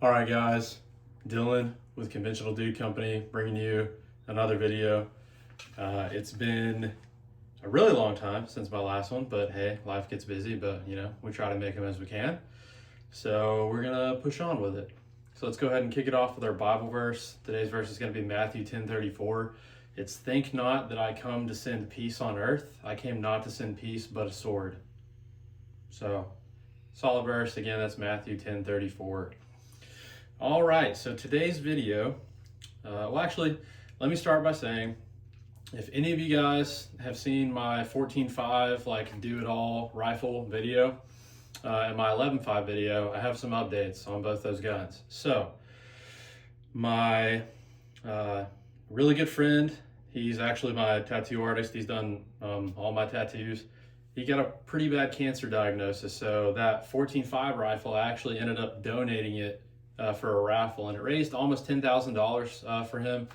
All right, guys, Dylan with Conventional Dude Company bringing you another video. It's been a really long time since my last one, but hey, life gets busy, but you know, we try to make them as we can. So we're gonna push on with it. So let's go ahead and kick it off with our Bible verse. Today's verse is gonna be Matthew 10:34. It's think not that I come to send peace on earth. I came not to send peace, but a sword. So solid verse, again, that's Matthew 10:34. All right, so today's video, well actually, let me start by saying, if any of you guys have seen my 14.5 like do it all rifle video and my 11.5 video, I have some updates on both those guns. So my really good friend, he's actually my tattoo artist, he's done all my tattoos. He got a pretty bad cancer diagnosis, so that 14.5 rifle, I actually ended up donating it for a raffle, and it raised almost $10,000 for him,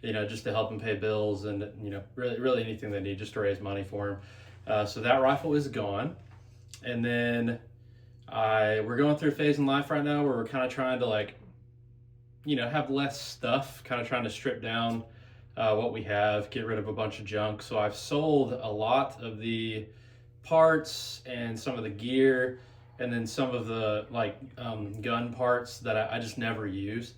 you know, just to help him pay bills and, you know, really anything they need just to raise money for him. So that rifle is gone. And then we're going through a phase in life right now where we're kind of trying to, like, you know, have less stuff, kind of trying to strip down what we have, get rid of a bunch of junk. So I've sold a lot of the parts and some of the gear, and then some of the gun parts that I just never used.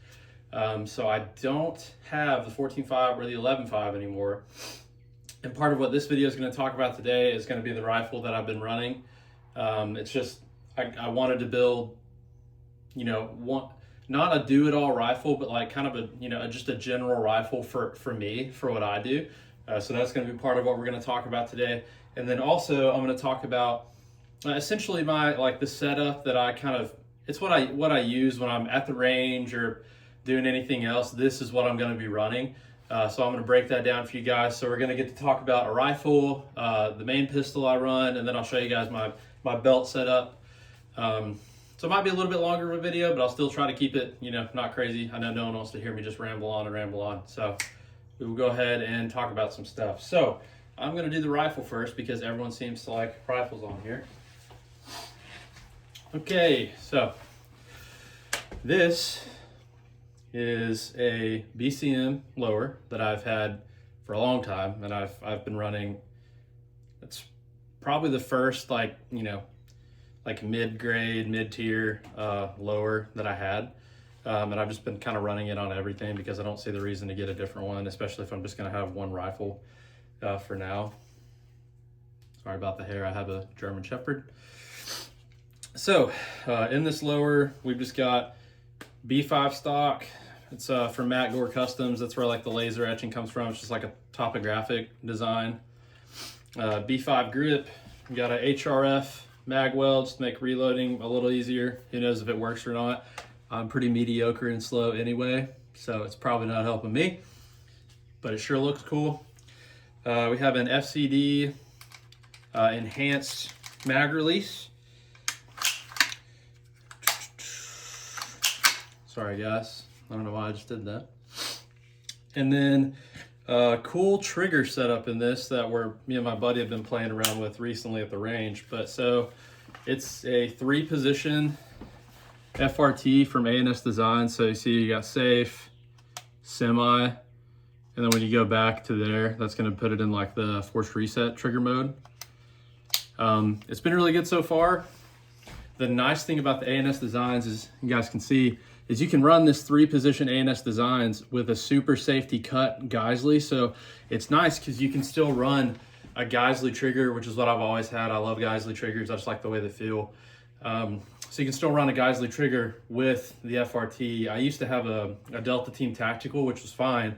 So I don't have the 14.5 or the 11.5 anymore. And part of what this video is going to talk about today is going to be the rifle that I've been running. It's just, I wanted to build, you know, not a do-it-all rifle, but like kind of a, you know, just a general rifle for me, for what I do. So that's going to be part of what we're going to talk about today. And then also I'm going to talk about essentially my the setup that I kind of, it's what I use when I'm at the range or doing anything else. This is what I'm going to be running. So I'm going to break that down for you guys. So we're going to get to talk about a rifle, the main pistol I run, and then I'll show you guys my belt setup. So it might be a little bit longer of a video, but I'll still try to keep it, you know, not crazy. I know no one wants to hear me just ramble on and ramble on. So we will go ahead and talk about some stuff. So I'm going to do the rifle first because everyone seems to like rifles on here. Okay, so this is a BCM lower that I've had for a long time, and I've been running. It's probably the first mid-grade, mid-tier lower that I had, and I've just been kind of running it on everything because I don't see the reason to get a different one, especially if I'm just going to have one rifle for now. Sorry about the hair. I have a German Shepherd. So in this lower, we've just got B5 stock. It's from Magwell Customs. That's where like the laser etching comes from. It's just like a topographic design. B5 grip. We got a HRF Magwell just to make reloading a little easier. Who knows if it works or not. I'm pretty mediocre and slow anyway, so it's probably not helping me, but it sure looks cool. We have an FCD enhanced mag release. Sorry guys, I don't know why I just did that. And then cool trigger setup in this that me and my buddy have been playing around with recently at the range. But so it's a 3-position FRT from AWS Design. So you see you got safe, semi, and then when you go back to there, that's gonna put it in like the forced reset trigger mode. It's been really good so far. The nice thing about the AWS Designs is, you guys can see, is you can run this 3-position AWS Designs with a super safety cut Geissele. So it's nice because you can still run a Geissele trigger, which is what I've always had. I love Geissele triggers. I just like the way they feel. So you can still run a Geissele trigger with the FRT. I used to have a Delta Team Tactical, which was fine,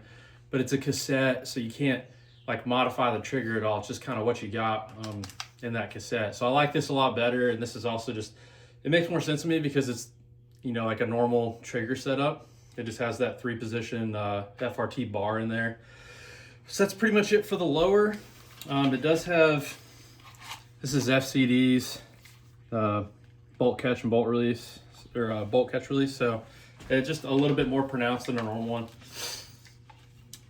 but it's a cassette, so you can't like modify the trigger at all. It's just kind of what you got in that cassette. So I like this a lot better, and this is also just, it makes more sense to me because it's, you know, like a normal trigger setup. It just has that 3-position FRT bar in there. So that's pretty much it for the lower. It does have, this is FCD's bolt catch and bolt release, or bolt catch release. So it's just a little bit more pronounced than a normal one.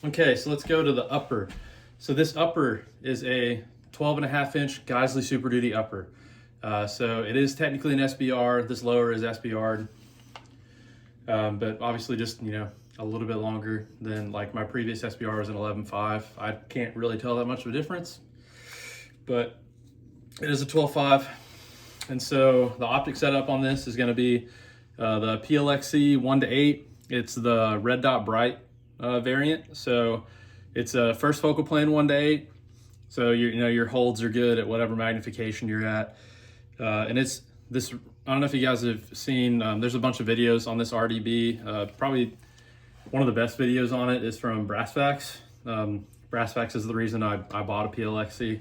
Okay, so let's go to the upper. So this upper is a 12.5-inch Geissele Super Duty upper. So it is technically an SBR. This lower is SBR'd. but obviously just, you know, a little bit longer than like my previous SBR was an 11.5. I can't really tell that much of a difference, but it is a 12.5. And so the optic setup on this is going to be the PLXC 1:8. It's the red dot bright variant. So it's a first focal plane 1:8. So your holds are good at whatever magnification you're at. And it's this, I don't know if you guys have seen, there's a bunch of videos on this RDB. Probably one of the best videos on it is from Brassfax. Brassfax is the reason I bought a PLXC.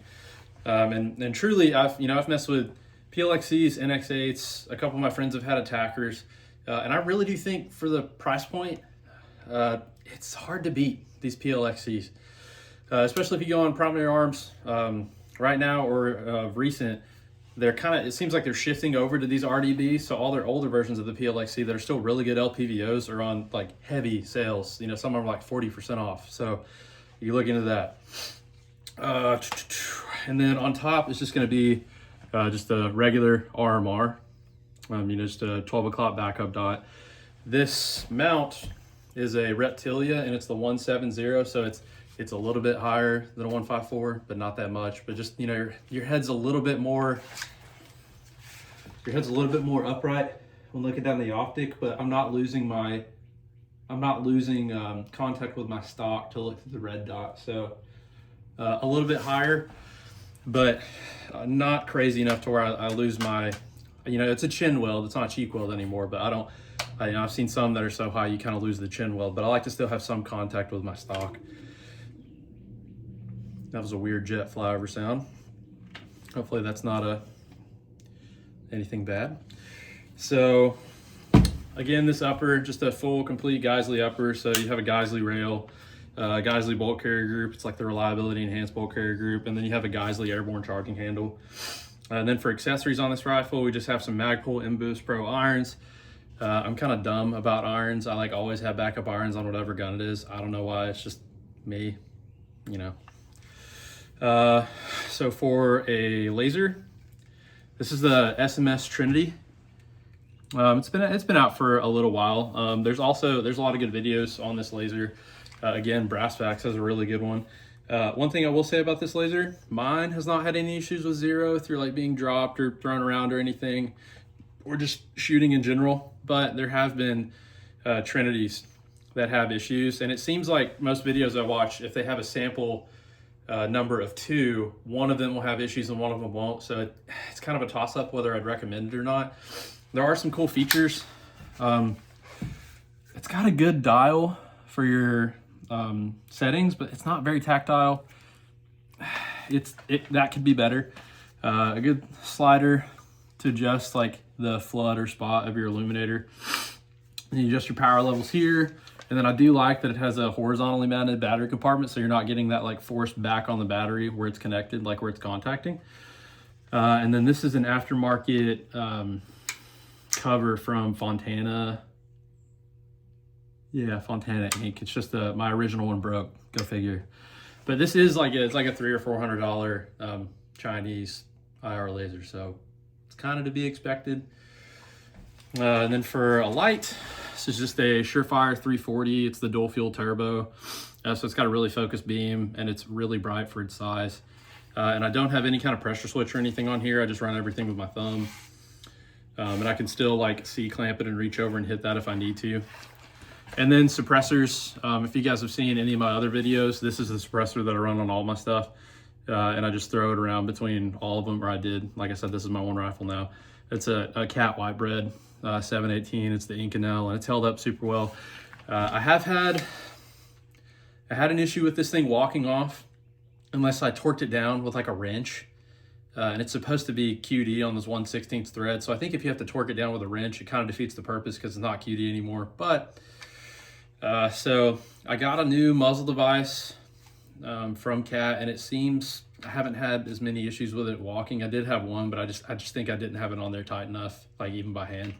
And truly, I've messed with PLXCs, NX8s. A couple of my friends have had attackers. And I really do think for the price point, it's hard to beat these PLXCs. Especially if you go on Primary Arms right now or recent, they're it seems like they're shifting over to these RDBs. So all their older versions of the PLXC that are still really good LPVOs are on like heavy sales. You know, some of them are like 40% off. So you look into that. And then on top, it's just going to be just a regular RMR. Just a 12 o'clock backup dot. This mount is a Reptilia and it's the 170. So it's a little bit higher than a 154, but not that much. But just, you know, your head's a little bit more upright when looking down the optic, but I'm not losing contact with my stock to look through the red dot. So a little bit higher, but not crazy enough to where I lose my, you know, it's a chin weld. It's not a cheek weld anymore, but I've seen some that are so high you kind of lose the chin weld, but I like to still have some contact with my stock. That was a weird jet flyover sound. Hopefully that's not anything bad. So again, this upper, just a full complete Geissele upper. So you have a Geissele rail, Geissele bolt carrier group. It's like the reliability enhanced bolt carrier group. And then you have a Geissele airborne charging handle. And then for accessories on this rifle, we just have some Magwell M-Boost Pro irons. I'm kind of dumb about irons. I like always have backup irons on whatever gun it is. I don't know why, it's just me, you know. So for a laser, this is the SMS Trinity. It's been out for a little while. There's a lot of good videos on this laser. Again, Brassfax has a really good one. One thing I will say about this laser, mine has not had any issues with zero through like being dropped or thrown around or anything, or just shooting in general. But there have been Trinities that have issues, and it seems like most videos I watch, if they have a sample number of 2, one of them will have issues and one of them won't. So it's kind of a toss-up whether I'd recommend it or not. There are some cool features. It's got a good dial for your settings, but it's not very tactile. That could be better. A good slider to adjust like the flood or spot of your illuminator. And you adjust your power levels here. And then I do like that it has a horizontally mounted battery compartment, so you're not getting that like forced back on the battery where it's connected, like where it's contacting. And then this is an aftermarket cover from Fontana. Yeah, Fontana Inc. It's just my original one broke. Go figure. But this is like it's like a $300 or $400 Chinese IR laser, so it's kind of to be expected. And then for a light, this is just a Surefire 340. It's the dual fuel turbo. So it's got a really focused beam and it's really bright for its size. And I don't have any kind of pressure switch or anything on here. I just run everything with my thumb. And I can still like C-clamp it and reach over and hit that if I need to. And then suppressors. If you guys have seen any of my other videos, this is the suppressor that I run on all my stuff. And I just throw it around between all of them, or I did. Like I said, this is my one rifle now. It's a Cat Whitebread 718. It's the Inconel, and it's held up super well. I had an issue with this thing walking off unless I torqued it down with like a wrench. And it's supposed to be QD on this 1/16 thread. So I think if you have to torque it down with a wrench, it kind of defeats the purpose because it's not QD anymore. But so I got a new muzzle device from Cat, and it seems I haven't had as many issues with it walking. I did have one, but I just think I didn't have it on there tight enough, like even by hand.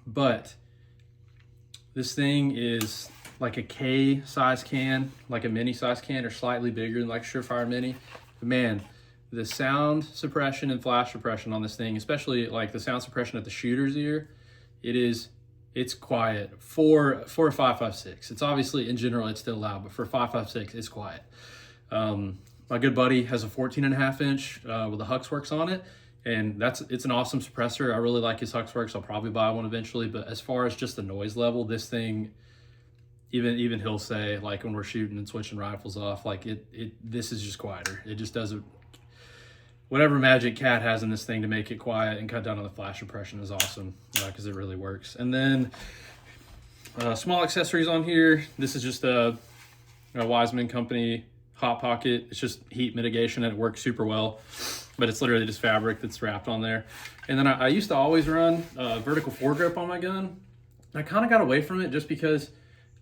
But this thing is like a K size can, like a mini size can, or slightly bigger than like Surefire Mini. But man, the sound suppression and flash suppression on this thing, especially like the sound suppression at the shooter's ear, it is it's quiet for a 5.56. It's obviously, in general, it's still loud, but for 5.56, it's quiet. My good buddy has a 14.5 inch with a Huxworks on it, and it's an awesome suppressor. I really like his Huxworks. I'll probably buy one eventually, but as far as just the noise level, this thing, even he'll say, like when we're shooting and switching rifles off, like this is just quieter. It just doesn't, whatever magic Cat has in this thing to make it quiet and cut down on the flash suppression is awesome, because it really works. And then small accessories on here. This is just a Wiseman Company Hot Pocket. It's just heat mitigation and it works super well, but it's literally just fabric that's wrapped on there. And then I used to always run vertical foregrip on my gun. I kind of got away from it just because,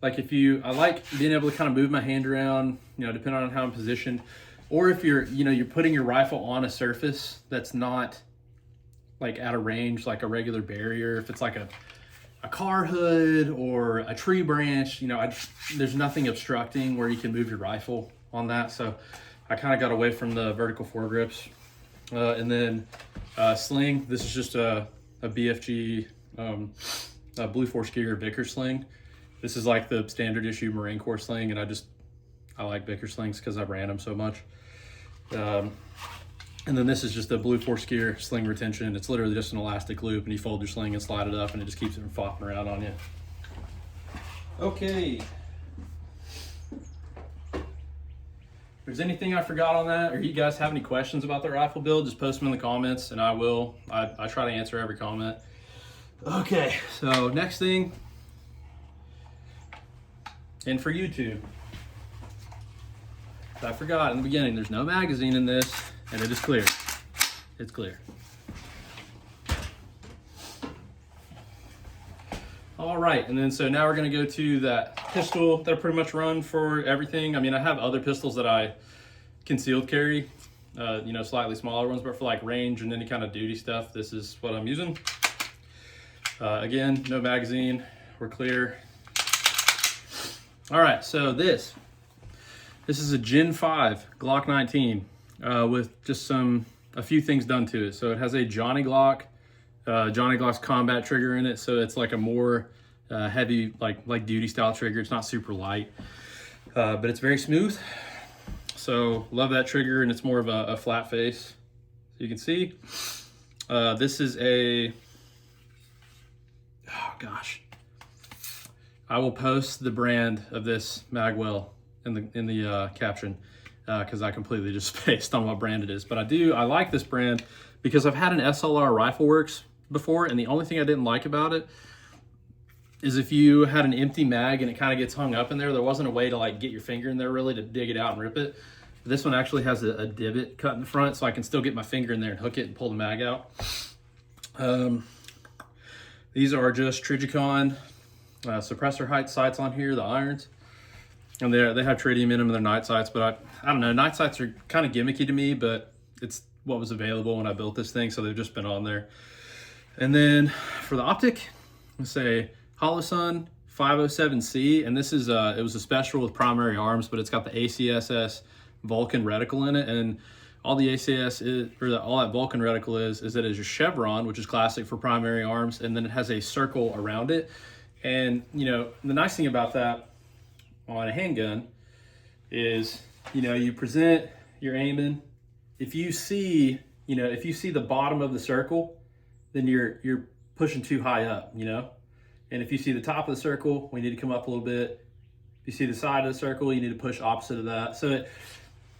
like, I like being able to kind of move my hand around, depending on how I'm positioned. Or if you're putting your rifle on a surface that's not like at a range, like a regular barrier, if it's like a car hood or a tree branch, there's nothing obstructing where you can move your rifle on that. So I kind of got away from the vertical foregrips. And then sling, this is just a BFG a Blue Force Gear Vickers sling. This is like the standard issue Marine Corps sling, and I like Vickers slings because I've ran them so much. And then this is just a Blue Force Gear sling retention. It's literally just an elastic loop, and you fold your sling and slide it up, and it just keeps it from flopping around on you. Okay. If there's anything I forgot on that, or you guys have any questions about the rifle build, just post them in the comments, and I will. I try to answer every comment. Okay, so next thing, and for YouTube, I forgot in the beginning, there's no magazine in this, and it is clear. It's clear. All right, and then so now we're gonna go to that pistol that I pretty much run for everything. I mean, I have other pistols that I concealed carry, slightly smaller ones, but for like range and any kind of duty stuff, this is what I'm using. Again, no magazine, we're clear. All right, so this is a Gen 5 Glock 19 with just a few things done to it. So it has a Johnny Glock's combat trigger in it, so it's like a more heavy, like duty style trigger. It's not super light, but it's very smooth. So love that trigger, and it's more of a flat face. So you can see, this is oh gosh, I will post the brand of this Magwell in the caption, because I completely just spaced on what brand it is. But I like this brand because I've had an SLR Rifleworks before, and the only thing I didn't like about it is if you had an empty mag and it kind of gets hung up in there wasn't a way to like get your finger in there really to dig it out and rip it. But this one actually has a divot cut in the front, so I can still get my finger in there and hook it and pull the mag out. These are just Trigicon suppressor height sights on here, the irons. And they have tritium in them in their night sights, but I don't know, night sights are kind of gimmicky to me, but it's what was available when I built this thing, so they've just been on there. And then for the optic, let's say Holosun 507C, and this is it was a special with Primary Arms, but it's got the ACSS Vulcan reticle in it, and all the ACS is, all that Vulcan reticle is that it's a chevron, which is classic for Primary Arms, and then it has a circle around it. And the nice thing about that on a handgun is, you present, you're aiming. If you see the bottom of the circle, then you're pushing too high up, And if you see the top of the circle, we need to come up a little bit. If you see the side of the circle, you need to push opposite of that. So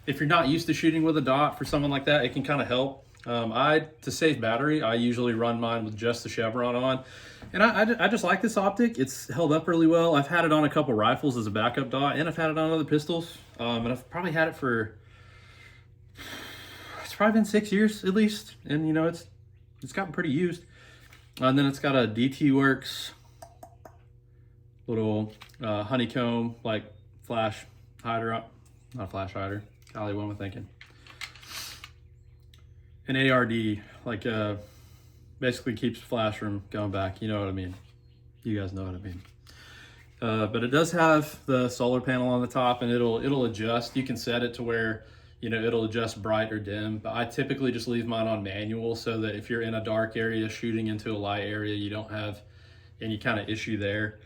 if you're not used to shooting with a dot, for someone like that, it can kind of help. To save battery, I usually run mine with just the chevron on. And I just like this optic. It's held up really well. I've had it on a couple rifles as a backup dot, and I've had it on other pistols. And I've probably had it for, it's probably been 6 years at least. And it's gotten pretty used. And then it's got a DT Works little honeycomb, like flash hider, not flash hider. Golly, what am I thinking? An ARD, like basically keeps flash from going back. You know what I mean? You guys know what I mean. But it does have the solar panel on the top, and it'll adjust. You can set it to where it'll adjust bright or dim. But I typically just leave mine on manual so that if you're in a dark area shooting into a light area, you don't have and you kind of issue there.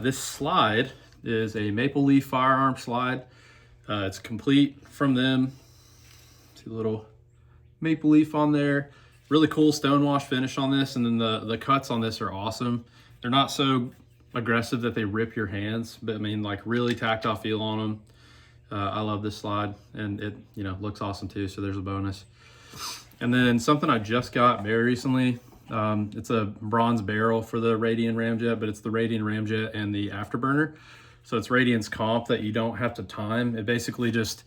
This slide is a maple leaf firearm slide. It's complete from them. See a little maple leaf on there. Really cool stonewash finish on this, and then the cuts on this are awesome. They're not so aggressive that they rip your hands, but I mean, like, really tactile feel on them. I love this slide, and it, you know, looks awesome too, so there's a bonus. And then something I just got very recently, it's a bronze barrel for the Radian ramjet, but it's the Radian ramjet and the afterburner. So it's Radian's comp that you don't have to time. It basically just,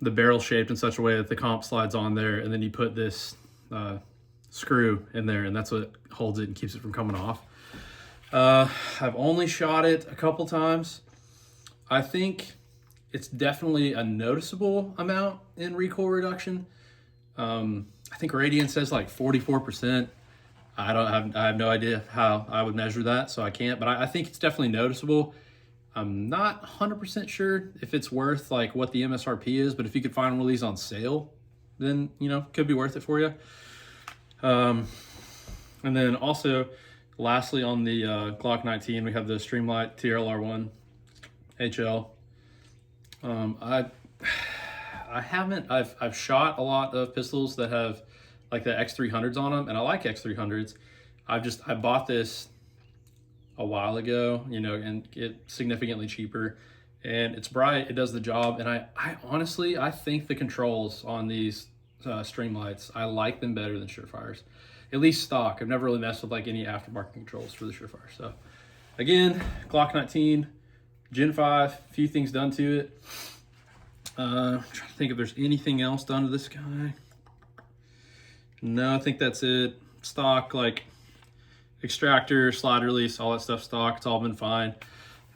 the barrel shaped in such a way that the comp slides on there, and then you put this screw in there, and that's what holds it and keeps it from coming off. I've only shot it a couple times. I think it's definitely a noticeable amount in recoil reduction. I think Radian says like 44%. I have no idea how I would measure that, so I can't, but I think it's definitely noticeable. I'm not 100% sure if it's worth like what the MSRP is, but if you could find one of these on sale, then, you know, could be worth it for you. And then also, lastly, on the Glock 19, we have the Streamlight TRL-R1 HL. I've shot a lot of pistols that have like the X300s on them, and I like X300s. I bought this a while ago, you know, and it's significantly cheaper, and it's bright, it does the job, and I honestly, I think the controls on these Streamlights, I like them better than Surefires, at least stock. I've never really messed with like any aftermarket controls for the Surefire. So again, Glock 19, Gen 5, a few things done to it. I'm trying to think if there's anything else done to this guy. No, I think that's it. Stock, like extractor, slide release, all that stuff stock. It's all been fine.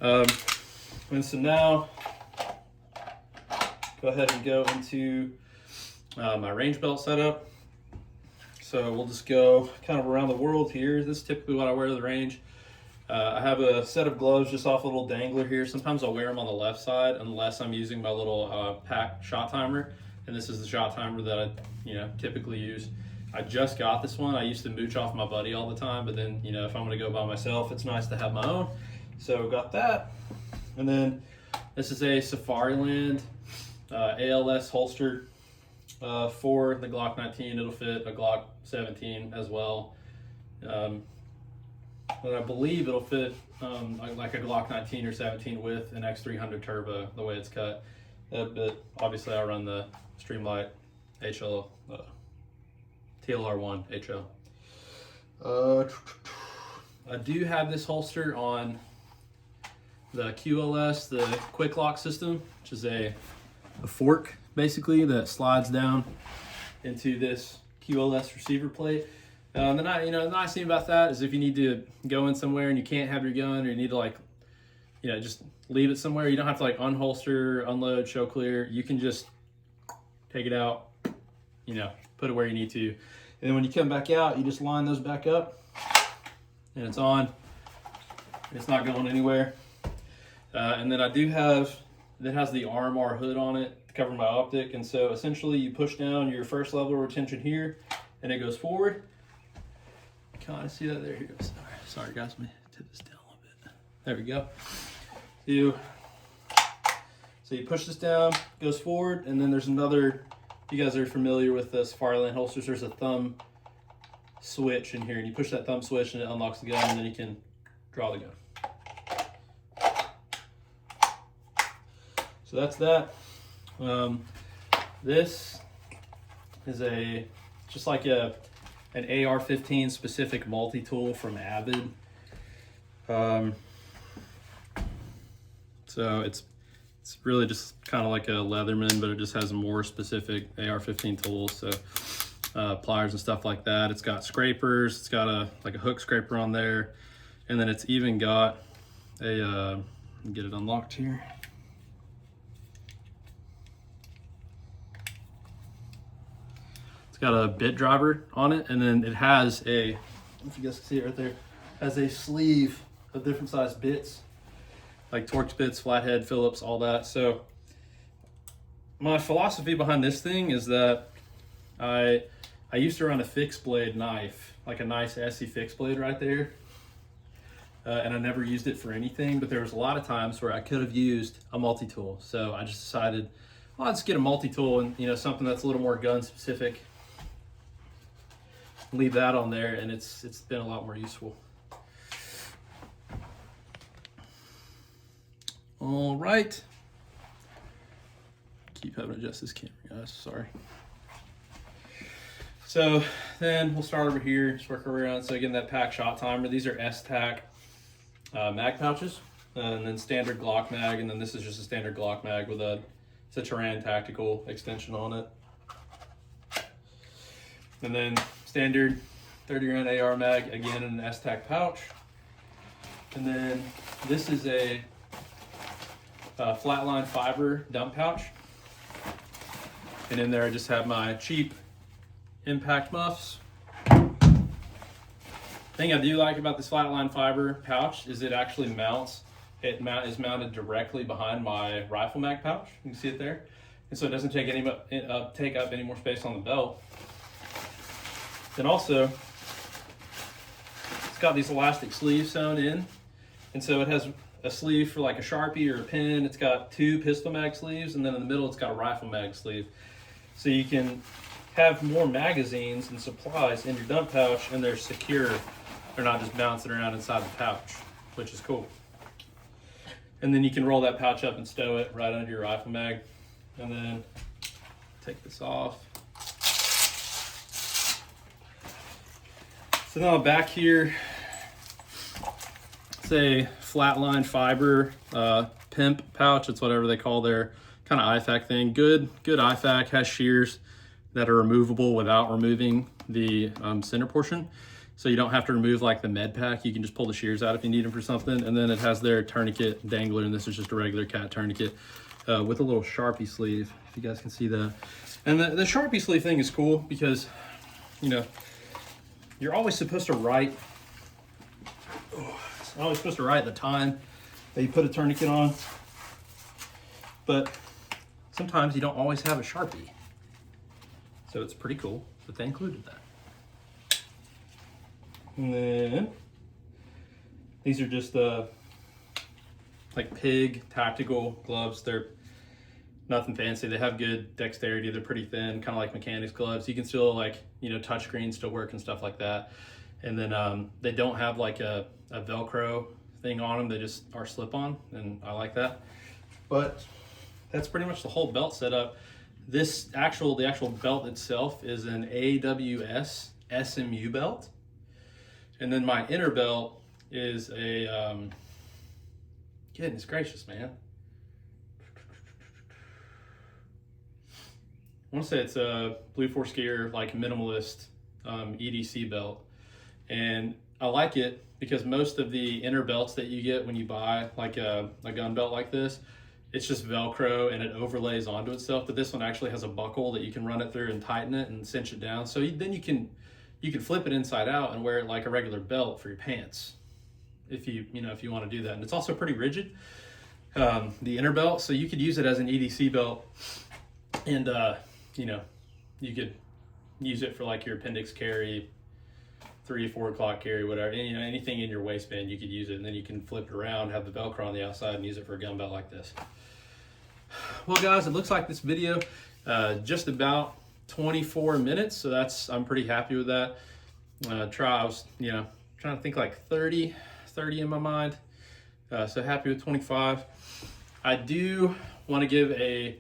And so now, go ahead and go into my range belt setup. So we'll just go kind of around the world here. This is typically what I wear to the range. I have a set of gloves just off a little dangler here. Sometimes I'll wear them on the left side unless I'm using my little pack shot timer. And this is the shot timer that I, you know, typically use. I just got this one. I used to mooch off my buddy all the time, but then, you know, if I'm gonna go by myself, it's nice to have my own. So got that. And then this is a Safariland ALS holster for the Glock 19. It'll fit a Glock 17 as well. But I believe it'll fit like a Glock 19 or 17 with an X300 turbo, the way it's cut. But obviously I run the Streamlight HL, TLR1 HL. I do have this holster on the QLS, the quick lock system, which is a fork basically that slides down into this QLS receiver plate. The nice thing about that is if you need to go in somewhere and you can't have your gun, or you need to, like, you know, just leave it somewhere, you don't have to like unholster, unload, show clear. You can just take it out, you know, put it where you need to. And then when you come back out, you just line those back up and it's on. It's not going anywhere. And then I do have, that has the RMR hood on it to cover my optic. And so essentially you push down your first level of retention here and it goes forward. Kind of see that there. Here goes. Sorry guys, let me tip this down a little bit. There we go. So you push this down, goes forward, and then there's another. You guys are familiar with the Safariland holsters. There's a thumb switch in here, and you push that thumb switch, and it unlocks the gun, and then you can draw the gun. So that's that. This is just like an AR-15 specific multi-tool from Avid. So it's really just kind of like a Leatherman, but it just has more specific AR-15 tools. So pliers and stuff like that. It's got scrapers. It's got a hook scraper on there, and then it's even got a get it unlocked here. It's got a bit driver on it, and then it has a, if you guys can see it right there, has a sleeve of different size bits, like Torx bits, flathead, Phillips, all that. So my philosophy behind this thing is that I used to run a fixed blade knife, like a nice Essie fixed blade right there. and I never used it for anything, but there was a lot of times where I could have used a multi-tool. So I just decided, well, I'll just get a multi-tool and, you know, something that's a little more gun specific. Leave that on there, and it's been a lot more useful. All right. Keep having to adjust this camera, guys. Sorry. So then we'll start over here, just work our way around. So again, that pack shot timer. These are S-Tac mag pouches, and then standard Glock mag, and then this is just a standard Glock mag with it's a Terran tactical extension on it. And then standard 30 round AR mag, again in an S-Tac pouch. And then this is a flatline fiber dump pouch. And in there I just have my cheap impact muffs. Thing I do like about this flatline fiber pouch is it actually mounts. It is mounted directly behind my rifle mag pouch. You can see it there. And so it doesn't take up any more space on the belt. Then also, it's got these elastic sleeves sewn in. And so it has a sleeve for like a Sharpie or a pen. It's got 2 pistol mag sleeves, and then in the middle it's got a rifle mag sleeve. So you can have more magazines and supplies in your dump pouch, and they're secure. They're not just bouncing around inside the pouch, which is cool. And then you can roll that pouch up and stow it right under your rifle mag. And then take this off. So now back here, it's a flatline fiber pimp pouch. It's whatever they call their kind of IFAK thing. Good IFAK, has shears that are removable without removing the center portion. So you don't have to remove like the med pack. You can just pull the shears out if you need them for something. And then it has their tourniquet dangler, and this is just a regular cat tourniquet with a little Sharpie sleeve, if you guys can see that. And the Sharpie sleeve thing is cool because, you know, you're always supposed to write, the time that you put a tourniquet on, but sometimes you don't always have a Sharpie. So it's pretty cool that they included that. And then these are just like pig tactical gloves. They're nothing fancy. They have good dexterity. They're pretty thin, kind of like mechanics gloves. You can still, like, you know, touch screens still work and stuff like that. And then they don't have like a Velcro thing on them. They just are slip-on, and I like that. But that's pretty much the whole belt setup. The actual belt itself is an AWS SMU belt. And then my inner belt is a, goodness gracious, man. I want to say it's a Blue Force Gear, like minimalist EDC belt. And I like it because most of the inner belts that you get when you buy like a gun belt like this, it's just Velcro and it overlays onto itself. But this one actually has a buckle that you can run it through and tighten it and cinch it down. So then you can flip it inside out and wear it like a regular belt for your pants if you want to do that. And it's also pretty rigid, the inner belt, so you could use it as an EDC belt, and you could use it for like your appendix carry, 3 or 4 o'clock carry, whatever, anything in your waistband you could use it, and then you can flip it around, have the Velcro on the outside, and use it for a gun belt like this. Well guys, it looks like this video just about 24 minutes, so I'm pretty happy with that. I was trying to think like 30 in my mind, so happy with 25. I do want to give a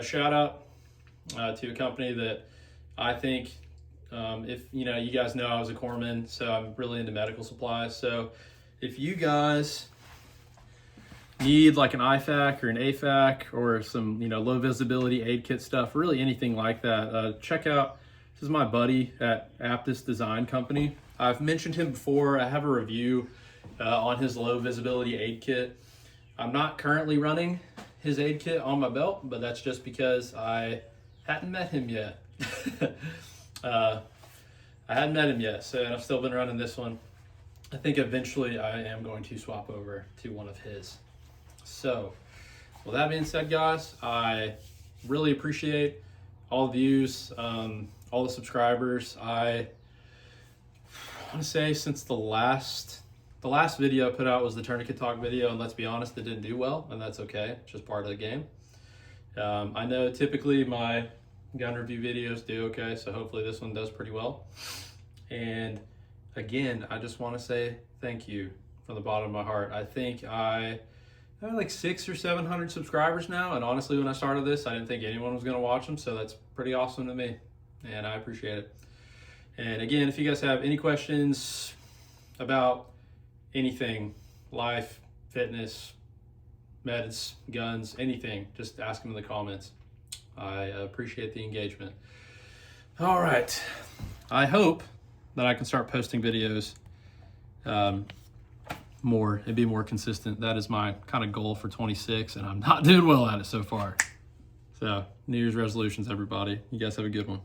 shout out to a company that I think, if you guys know, I was a corpsman, so I'm really into medical supplies. So if you guys need like an IFAK or an AFAK or some low visibility aid kit stuff, really anything like that, check out, this is my buddy at Aptus Design Company. I've mentioned him before. I have a review on his low visibility aid kit. I'm not currently running his aid kit on my belt, but that's just because I hadn't met him yet. I hadn't met him yet, so I've still been running this one. I think eventually I am going to swap over to one of his. So, with that being said, guys, I really appreciate all the views, all the subscribers. I want to say since the last The last video I put out was the tourniquet talk video, and let's be honest, it didn't do well, and that's okay. It's just part of the game. I know typically my gun review videos do okay, so hopefully this one does pretty well. And again, I just want to say thank you from the bottom of my heart. I think I have like 600 or 700 subscribers now, and honestly, when I started this, I didn't think anyone was going to watch them, so that's pretty awesome to me, and I appreciate it. And again, if you guys have any questions about anything, life, fitness, meds, guns, anything, just ask them in the comments. I appreciate the engagement. All right. I hope that I can start posting videos more and be more consistent. That is my kind of goal for 26, and I'm not doing well at it so far. So, New Year's resolutions, everybody. You guys have a good one.